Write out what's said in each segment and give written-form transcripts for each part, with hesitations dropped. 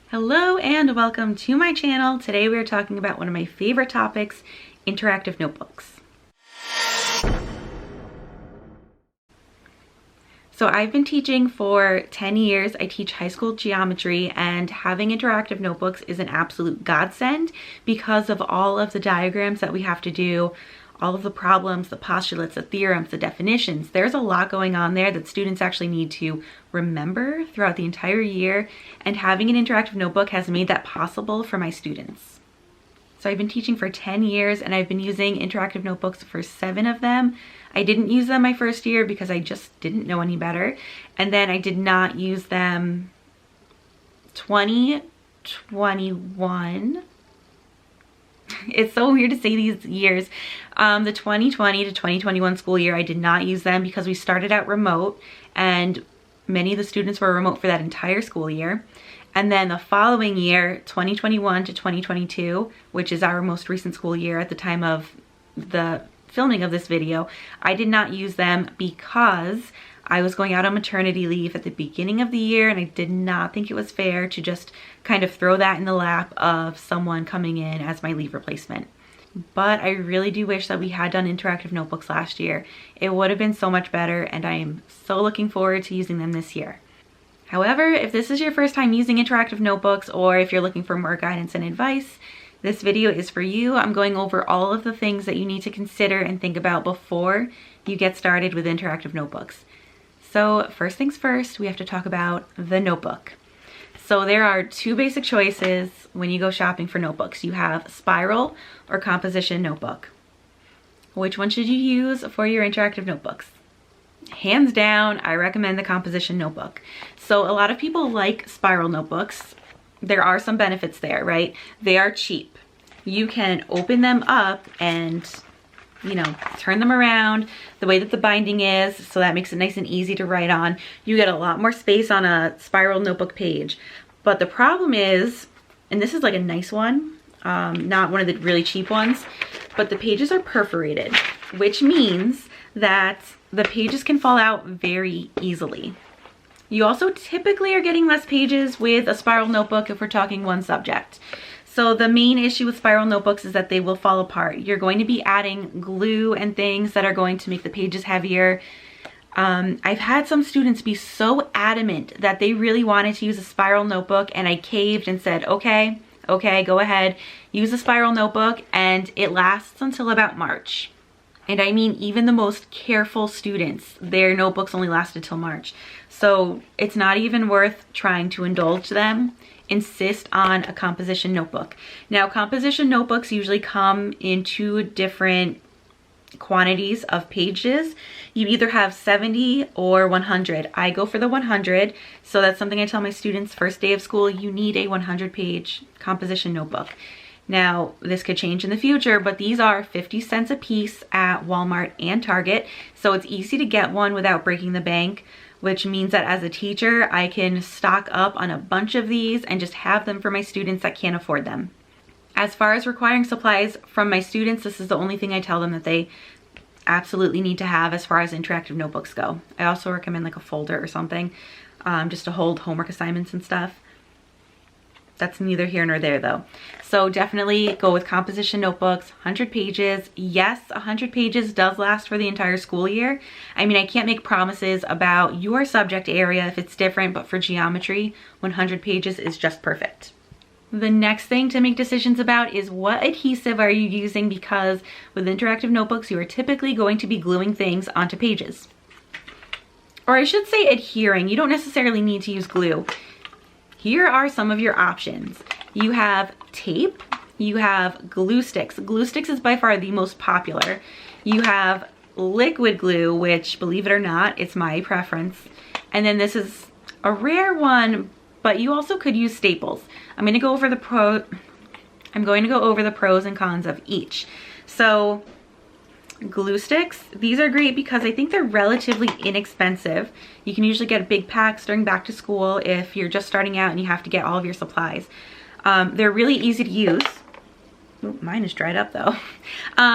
Hello and welcome to my channel. Today we are talking about one of my favorite topics, interactive notebooks. So I've been teaching for 10 years. I teach high school geometry, and having interactive notebooks is an absolute godsend because of all of the diagrams that we have to do, all of the problems, the postulates, the theorems, the definitions. There's a lot going on there that students actually need to remember throughout the entire year, and having an interactive notebook has made that possible for my students. So I've been teaching for 10 years and I've been using interactive notebooks for 7 of them. I didn't use them my first year because I just didn't know any better. And then I did not use them 2021. It's so weird to say these years. The 2020 to 2021 school year, I did not use them because we started out remote and many of the students were remote for that entire school year. And then the following year, 2021 to 2022, which is our most recent school year at the time of the filming of this video, I did not use them because I was going out on maternity leave at the beginning of the year, and I did not think it was fair to just kind of throw that in the lap of someone coming in as my leave replacement. But I really do wish that we had done interactive notebooks last year. It would have been so much better, and I am so looking forward to using them this year. However, if this is your first time using interactive notebooks, or if you're looking for more guidance and advice, this video is for you. I'm going over all of the things that you need to consider and think about before you get started with interactive notebooks. So first things first, we have to talk about the notebook. So there are 2 basic choices when you go shopping for notebooks. You have spiral or composition notebook. Which one should you use for your interactive notebooks? Hands down, I recommend the composition notebook. So a lot of people like spiral notebooks. There are some benefits there, right? They are cheap. You can open them up and turn them around the way that the binding is, so that makes it nice and easy to write on. You get a lot more space on a spiral notebook page. But the problem is, and this is like a nice one, not one of the really cheap ones, but the pages are perforated, which means that the pages can fall out very easily. You also typically are getting less pages with a spiral notebook if we're talking one subject. So the main issue with spiral notebooks is that they will fall apart. You're going to be adding glue and things that are going to make the pages heavier. I've had some students be so adamant that they really wanted to use a spiral notebook, and I caved and said, okay, go ahead, use a spiral notebook, and it lasts until about March. And I mean, even the most careful students, their notebooks only lasted till March. So it's not even worth trying to indulge them. Insist on a composition notebook. Now, composition notebooks usually come in 2 different quantities of pages. You either have 70 or 100. I go for the 100, so that's something I tell my students first day of school. You need a 100-page composition notebook. Now, this could change in the future, but these are 50 cents a piece at Walmart and Target, so it's easy to get one without breaking the bank, which means that as a teacher, I can stock up on a bunch of these and just have them for my students that can't afford them. As far as requiring supplies from my students, this is the only thing I tell them that they absolutely need to have as far as interactive notebooks go. I also recommend like a folder or something, just to hold homework assignments and stuff. That's neither here nor there though. So definitely go with composition notebooks, 100 pages. Yes, 100 pages does last for the entire school year. I mean, I can't make promises about your subject area if it's different, but for geometry, 100 pages is just perfect. The next thing to make decisions about is what adhesive are you using, because with interactive notebooks, you are typically going to be gluing things onto pages. Or I should say adhering. You don't necessarily need to use glue. Here are some of your options. You have tape, you have glue sticks. Glue sticks is by far the most popular. You have liquid glue, which, believe it or not, it's my preference. And then this is a rare one, but you also could use staples. I'm going to go over the pros and cons of each. So glue sticks, these are great because I think they're relatively inexpensive. You can usually get big packs during back to school if you're just starting out and you have to get all of your supplies. They're really easy to use. Ooh, mine is dried up though.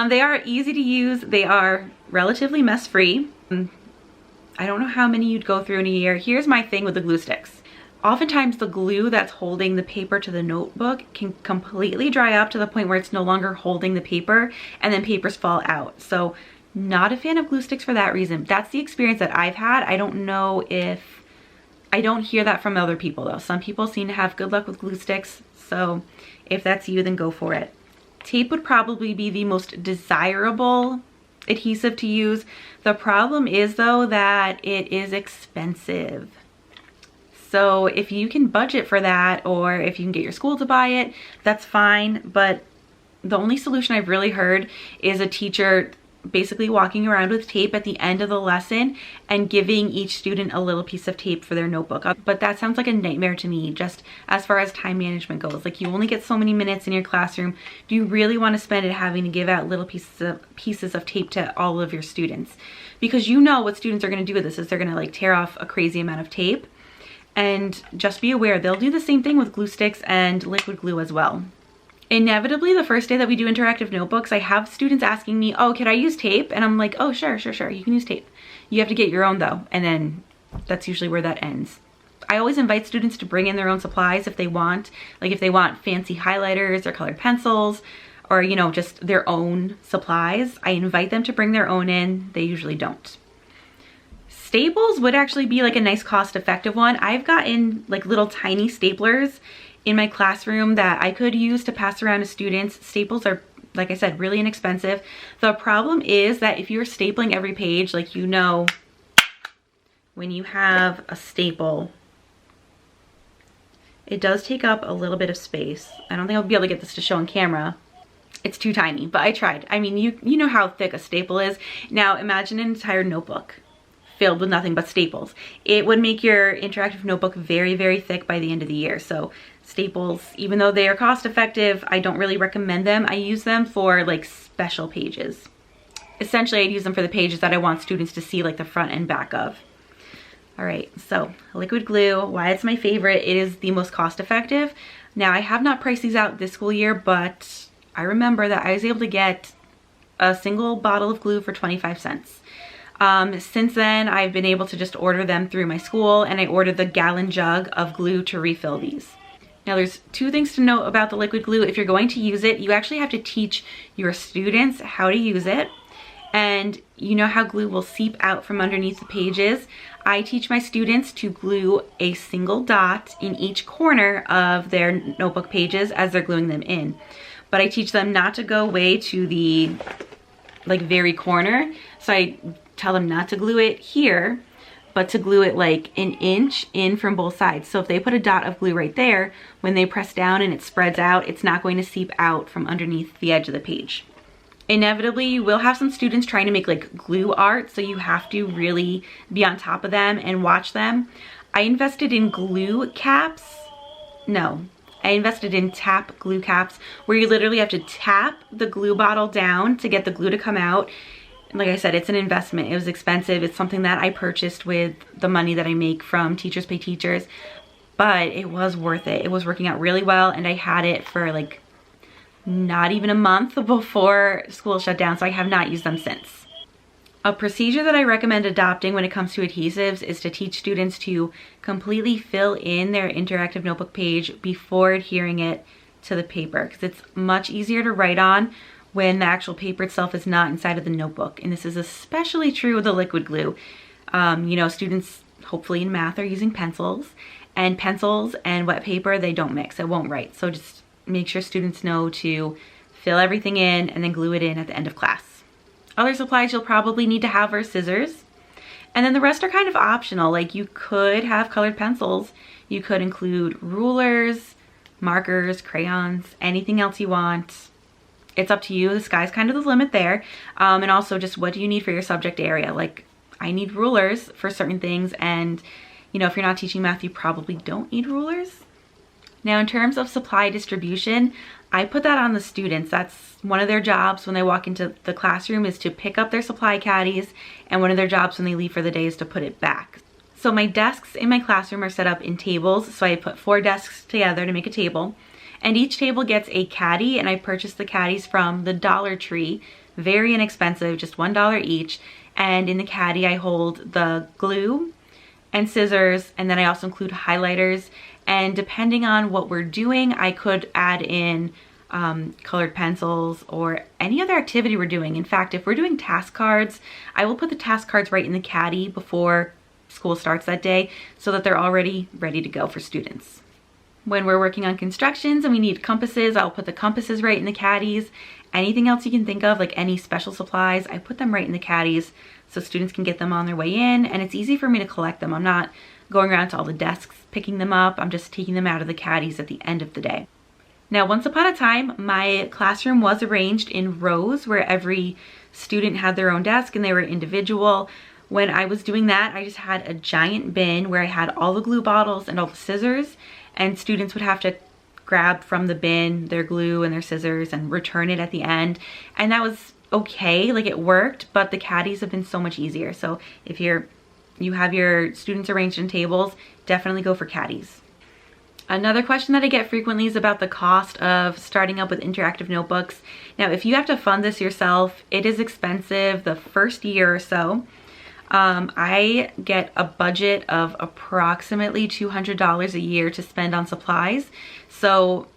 They are easy to use. They are relatively mess free. I don't know how many you'd go through in a year. Here's my thing with the glue sticks. oftentimes the glue that's holding the paper to the notebook can completely dry up to the point where it's no longer holding the paper, and then papers fall out. So not a fan of glue sticks for that reason. That's the experience that I've had. I don't know if, I don't hear that from other people though. Some people seem to have good luck with glue sticks. So if that's you, then go for it. Tape would probably be the most desirable adhesive to use. The problem is though that it is expensive. So if you can budget for that, or if you can get your school to buy it, that's fine. But the only solution I've really heard is a teacher basically walking around with tape at the end of the lesson and giving each student a little piece of tape for their notebook. But that sounds like a nightmare to me, just as far as time management goes. Like, you only get so many minutes in your classroom. Do you really want to spend it having to give out little pieces of tape to all of your students? Because you know what students are going to do with this is they're going to like tear off a crazy amount of tape. And just be aware, they'll do the same thing with glue sticks and liquid glue as well. Inevitably, the first day that we do interactive notebooks, I have students asking me, oh, can I use tape? And I'm like, oh, sure, you can use tape. You have to get your own though. And then that's usually where that ends. I always invite students to bring in their own supplies if they want. Like if they want fancy highlighters or colored pencils, or, you know, just their own supplies, I invite them to bring their own in. They usually don't. Staples would actually be like a nice cost-effective one. I've gotten like little tiny staplers in my classroom that I could use to pass around to students. Staples are, like I said, really inexpensive. The problem is that if you're stapling every page, like, you know, when you have a staple, it does take up a little bit of space. I don't think I'll be able to get this to show on camera. It's too tiny, but I tried. I mean, you know how thick a staple is. Now imagine an entire notebook filled with nothing but staples. It would make your interactive notebook very, very thick by the end of the year. So staples, even though they are cost effective, I don't really recommend them. I use them for like special pages. Essentially, I'd use them for the pages that I want students to see like the front and back of. All right, so liquid glue, why it's my favorite, it is the most cost effective. Now, I have not priced these out this school year, but I remember that I was able to get a single bottle of glue for 25 cents. Since then, I've been able to just order them through my school, and I ordered the gallon jug of glue to refill these. Now, there's two things to note about the liquid glue. If you're going to use it, you actually have to teach your students how to use it. And you know how glue will seep out from underneath the pages? I teach my students to glue a single dot in each corner of their notebook pages as they're gluing them in. But I teach them not to go way to the like very corner. So I tell them not to glue it here, but to glue it like an inch in from both sides. So if they put a dot of glue right there, when they press down and it spreads out, it's not going to seep out from underneath the edge of the page. Inevitably, you will have some students trying to make like glue art, so you have to really be on top of them and watch them. I invested in glue caps. No, I invested in tap glue caps, where you literally have to tap the glue bottle down to get the glue to come out. Like I said, it's an investment. It was expensive. It's something that I purchased with the money that I make from Teachers Pay Teachers, but it was worth it. It was working out really well, and I had it for like not even a month before school shut down, so I have not used them since. A procedure that I recommend adopting when it comes to adhesives is to teach students to completely fill in their interactive notebook page before adhering it to the paper, because it's much easier to write on when the actual paper itself is not inside of the notebook. And this is especially true with the liquid glue. You know, students, hopefully in math, are using pencils and wet paper, they don't mix, it won't write. So just make sure students know to fill everything in and then glue it in at the end of class. Other supplies you'll probably need to have are scissors. And then the rest are kind of optional. Like, you could have colored pencils. You could include rulers, markers, crayons, anything else you want. It's up to you. The sky's kind of the limit there. And also, just what do you need for your subject area? Like, I need rulers for certain things, and you know, if you're not teaching math, you probably don't need rulers. Now, in terms of supply distribution, I put that on the students. That's one of their jobs when they walk into the classroom, is to pick up their supply caddies, and one of their jobs when they leave for the day is to put it back. So my desks in my classroom are set up in tables, so I put 4 desks together to make a table. And each table gets a caddy, and I purchased the caddies from the Dollar Tree. Very inexpensive, just $1 each. And in the caddy, I hold the glue, and scissors, and then I also include highlighters. And depending on what we're doing, I could add in colored pencils or any other activity we're doing. In fact, if we're doing task cards, I will put the task cards right in the caddy before school starts that day so that they're already ready to go for students. When we're working on constructions and we need compasses, I'll put the compasses right in the caddies. Anything else you can think of, like any special supplies, I put them right in the caddies so students can get them on their way in, and it's easy for me to collect them. I'm not going around to all the desks picking them up. I'm just taking them out of the caddies at the end of the day. Now, once upon a time, my classroom was arranged in rows where every student had their own desk and they were individual. When I was doing that, I just had a giant bin where I had all the glue bottles and all the scissors, and students would have to grab from the bin their glue and their scissors and return it at the end. And that was okay, like it worked, but the caddies have been so much easier. So if you have your students arranged in tables, definitely go for caddies. Another question that I get frequently is about the cost of starting up with interactive notebooks. Now, if you have to fund this yourself, it is expensive the first year or so. I get a budget of approximately $200 a year to spend on supplies. So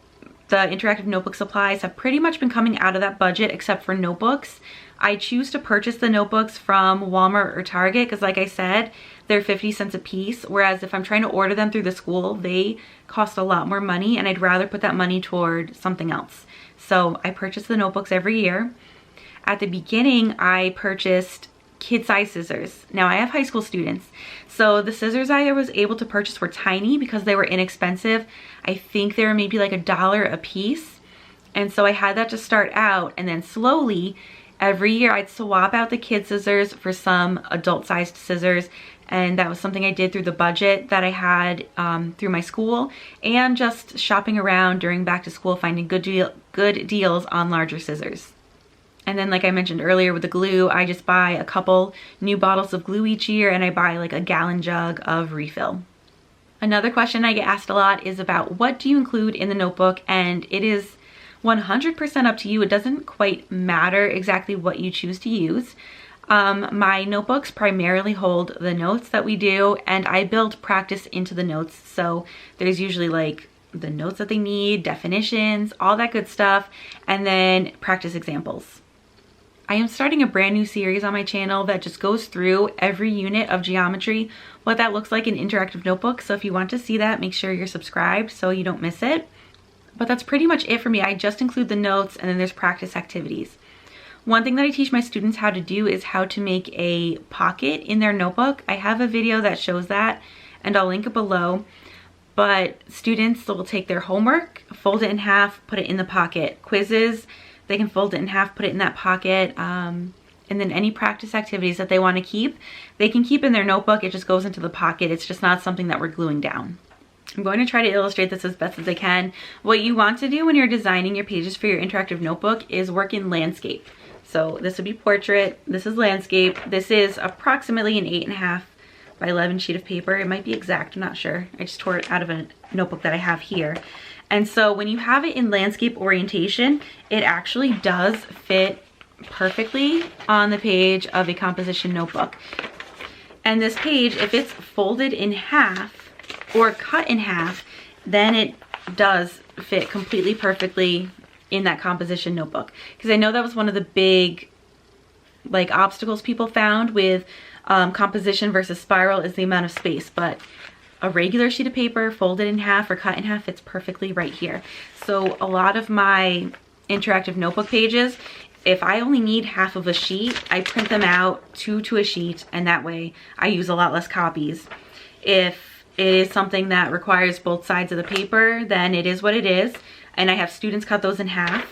the interactive notebook supplies have pretty much been coming out of that budget except for notebooks. I choose to purchase the notebooks from Walmart or Target because, like I said, they're 50 cents a piece, whereas if I'm trying to order them through the school, they cost a lot more money, and I'd rather put that money toward something else. So I purchase the notebooks every year. At the beginning, I purchased kid-size scissors. Now, I have high school students, so the scissors I was able to purchase were tiny because they were inexpensive. I think they were maybe like $1 a piece, and so I had that to start out, and then slowly, every year I'd swap out the kid scissors for some adult-sized scissors, and that was something I did through the budget that I had through my school, and just shopping around during back to school, finding good deals on larger scissors. And then, like I mentioned earlier with the glue, I just buy a couple new bottles of glue each year, and I buy like a gallon jug of refill. Another question I get asked a lot is about what do you include in the notebook, and it is 100% up to you. It doesn't quite matter exactly what you choose to use. My notebooks primarily hold the notes that we do, and I build practice into the notes. So there's usually like the notes that they need, definitions, all that good stuff, and then practice examples. I am starting a brand new series on my channel that just goes through every unit of geometry, what that looks like in interactive notebooks. So if you want to see that, make sure you're subscribed so you don't miss it. But that's pretty much it for me. I just include the notes, and then there's practice activities. One thing that I teach my students how to do is how to make a pocket in their notebook. I have a video that shows that, and I'll link it below. But students will take their homework, fold it in half, put it in the pocket. Quizzes, they can fold it in half, put it in that pocket. And then any practice activities that they want to keep, they can keep in their notebook. It just goes into the pocket. It's just not something that we're gluing down. I'm going to try to illustrate this as best as I can. What you want to do when you're designing your pages for your interactive notebook is work in landscape. So this would be portrait, this is landscape, this is approximately an 8.5 by 11 sheet of paper. It might be exact, I'm not sure. I just tore it out of a notebook that I have here. And so when you have it in landscape orientation, it actually does fit perfectly on the page of a composition notebook. And this page, if it's folded in half or cut in half, then it does fit completely perfectly in that composition notebook. Because I know that was one of the big like obstacles people found with composition versus spiral is the amount of space, but a regular sheet of paper folded in half or cut in half fits perfectly right here. So a lot of my interactive notebook pages, if I only need half of a sheet, I print them out two to a sheet, and that way I use a lot less copies. If it is something that requires both sides of the paper, then it is what it is, and I have students cut those in half.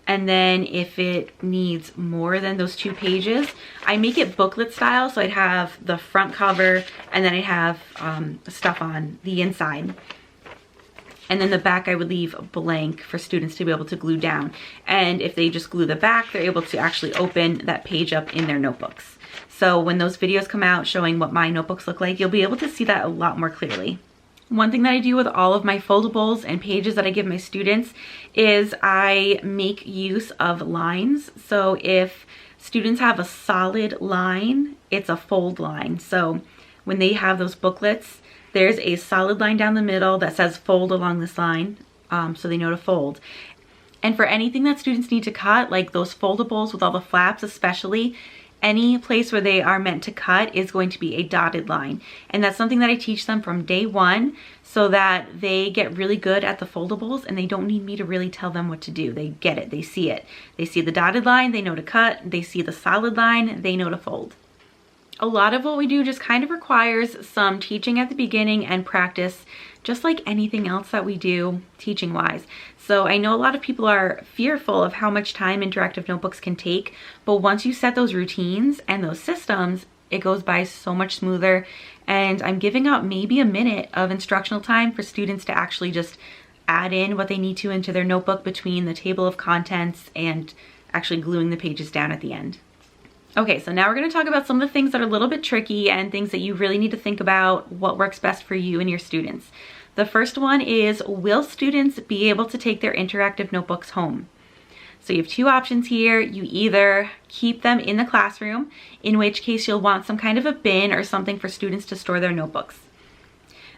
And then if it needs more than those 2 pages, I make it booklet style. So I'd have the front cover, and then I'd have stuff on the inside. And then the back I would leave blank for students to be able to glue down. And if they just glue the back, they're able to actually open that page up in their notebooks. So when those videos come out showing what my notebooks look like, you'll be able to see that a lot more clearly. One thing that I do with all of my foldables and pages that I give my students is I make use of lines. So if students have a solid line, it's a fold line. So when they have those booklets, there's a solid line down the middle that says fold along this line, so they know to fold. And for anything that students need to cut, like those foldables with all the flaps especially, any place where they are meant to cut is going to be a dotted line. And that's something that I teach them from day one so that they get really good at the foldables and they don't need me to really tell them what to do. They get it, they see it. They see the dotted line, they know to cut. They see the solid line, they know to fold. A lot of what we do just kind of requires some teaching at the beginning and practice, just like anything else that we do teaching wise. So I know a lot of people are fearful of how much time interactive notebooks can take, but once you set those routines and those systems, it goes by so much smoother. And I'm giving out maybe a minute of instructional time for students to actually just add in what they need to into their notebook between the table of contents and actually gluing the pages down at the end. Okay, so now we're going to talk about some of the things that are a little bit tricky and things that you really need to think about what works best for you and your students. The first one is, will students be able to take their interactive notebooks home? So you have two options here. You either keep them in the classroom, in which case you'll want some kind of a bin or something for students to store their notebooks.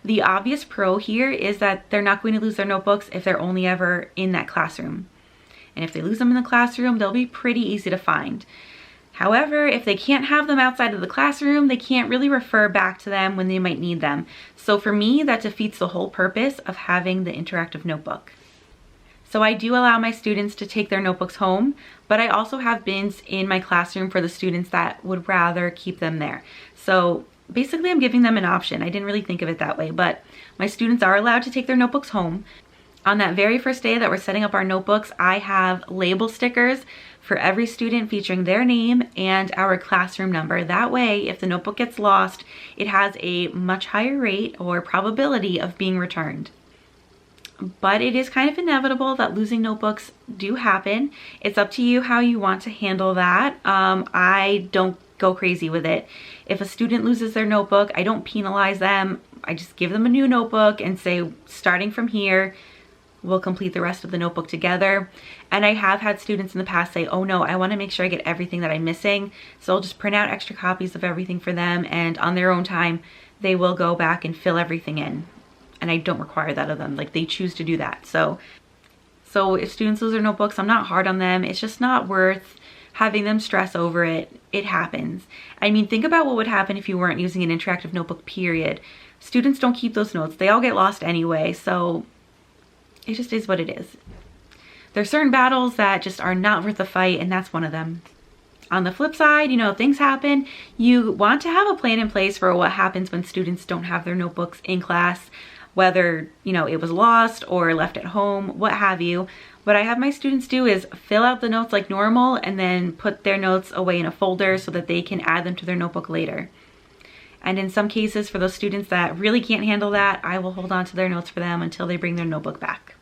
The obvious pro here is that they're not going to lose their notebooks if they're only ever in that classroom. And if they lose them in the classroom, they'll be pretty easy to find. However, if they can't have them outside of the classroom, they can't really refer back to them when they might need them. So for me, that defeats the whole purpose of having the interactive notebook. So I do allow my students to take their notebooks home, but I also have bins in my classroom for the students that would rather keep them there. So basically I'm giving them an option. I didn't really think of it that way, but my students are allowed to take their notebooks home. On that very first day that we're setting up our notebooks, I have label stickers for every student featuring their name and our classroom number. That way, if the notebook gets lost, it has a much higher rate or probability of being returned. But it is kind of inevitable that losing notebooks do happen. It's up to you how you want to handle that. I don't go crazy with it. If a student loses their notebook, I don't penalize them. I just give them a new notebook and say, starting from here, we'll complete the rest of the notebook together. And I have had students in the past say, oh no, I want to make sure I get everything that I'm missing. So I'll just print out extra copies of everything for them, and on their own time, they will go back and fill everything in. And I don't require that of them. Like, they choose to do that. So if students lose their notebooks, I'm not hard on them. It's just not worth having them stress over it. It happens. I mean, think about what would happen if you weren't using an interactive notebook, period. Students don't keep those notes. They all get lost anyway. So it just is what it is. There's certain battles that just are not worth the fight, and that's one of them. On the flip side, you know, things happen. You want to have a plan in place for what happens when students don't have their notebooks in class, whether, you know, it was lost or left at home, what have you. What I have my students do is fill out the notes like normal and then put their notes away in a folder so that they can add them to their notebook later. And in some cases, for those students that really can't handle that, I will hold on to their notes for them until they bring their notebook back.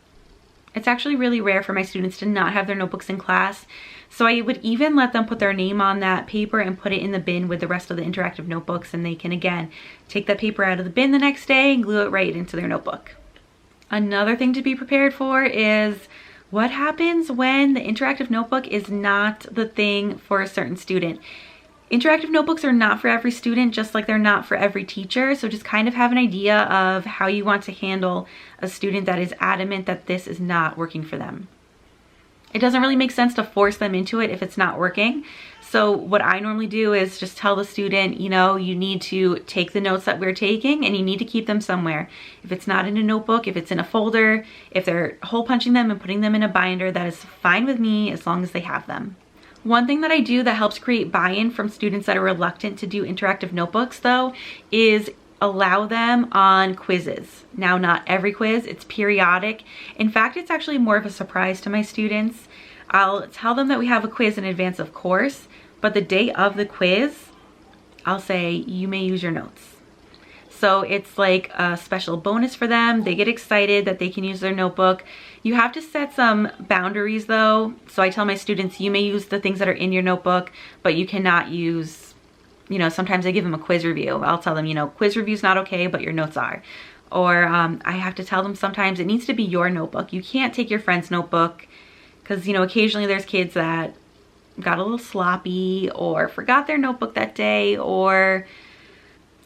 It's actually really rare for my students to not have their notebooks in class, so I would even let them put their name on that paper and put it in the bin with the rest of the interactive notebooks, and they can again take that paper out of the bin the next day and glue it right into their notebook. Another thing to be prepared for is what happens when the interactive notebook is not the thing for a certain student. Interactive notebooks are not for every student, just like they're not for every teacher. So just kind of have an idea of how you want to handle a student that is adamant that this is not working for them. It doesn't really make sense to force them into it if it's not working. So what I normally do is just tell the student, you know, you need to take the notes that we're taking and you need to keep them somewhere. If it's not in a notebook, if it's in a folder, if they're hole punching them and putting them in a binder, that is fine with me as long as they have them. One thing that I do that helps create buy-in from students that are reluctant to do interactive notebooks though is allow them on quizzes. Now, not every quiz, it's periodic. In fact, it's actually more of a surprise to my students. I'll tell them that we have a quiz in advance of course, but the day of the quiz, I'll say, you may use your notes. So it's like a special bonus for them. They get excited that they can use their notebook. You have to set some boundaries though. So I tell my students, you may use the things that are in your notebook, but you cannot use, you know, sometimes I give them a quiz review. I'll tell them, you know, quiz review's not okay, but your notes are. Or I have to tell them sometimes it needs to be your notebook. You can't take your friend's notebook because, you know, occasionally there's kids that got a little sloppy or forgot their notebook that day, or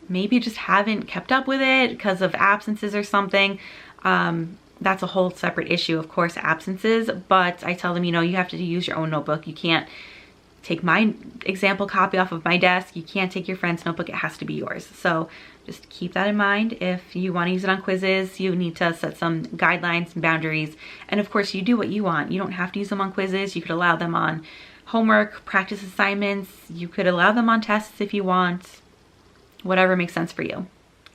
maybe just haven't kept up with it because of absences or something. That's a whole separate issue, of course, absences, but I tell them, you know, you have to use your own notebook. You can't take my example copy off of my desk. You can't take your friend's notebook. It has to be yours. So just keep that in mind. If you want to use it on quizzes, you need to set some guidelines and boundaries. And of course, you do what you want. You don't have to use them on quizzes. You could allow them on homework, practice assignments. You could allow them on tests if you want, whatever makes sense for you.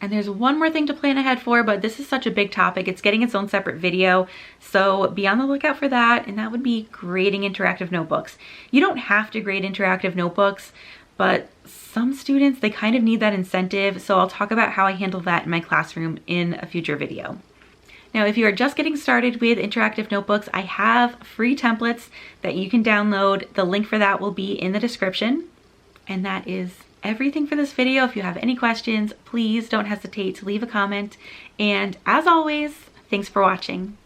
And there's one more thing to plan ahead for, but this is such a big topic. It's getting its own separate video. So be on the lookout for that. And that would be grading interactive notebooks. You don't have to grade interactive notebooks, but some students, they kind of need that incentive. So I'll talk about how I handle that in my classroom in a future video. Now, if you are just getting started with interactive notebooks, I have free templates that you can download. The link for that will be in the description. And that is everything for this video. If you have any questions, please don't hesitate to leave a comment. And as always, thanks for watching.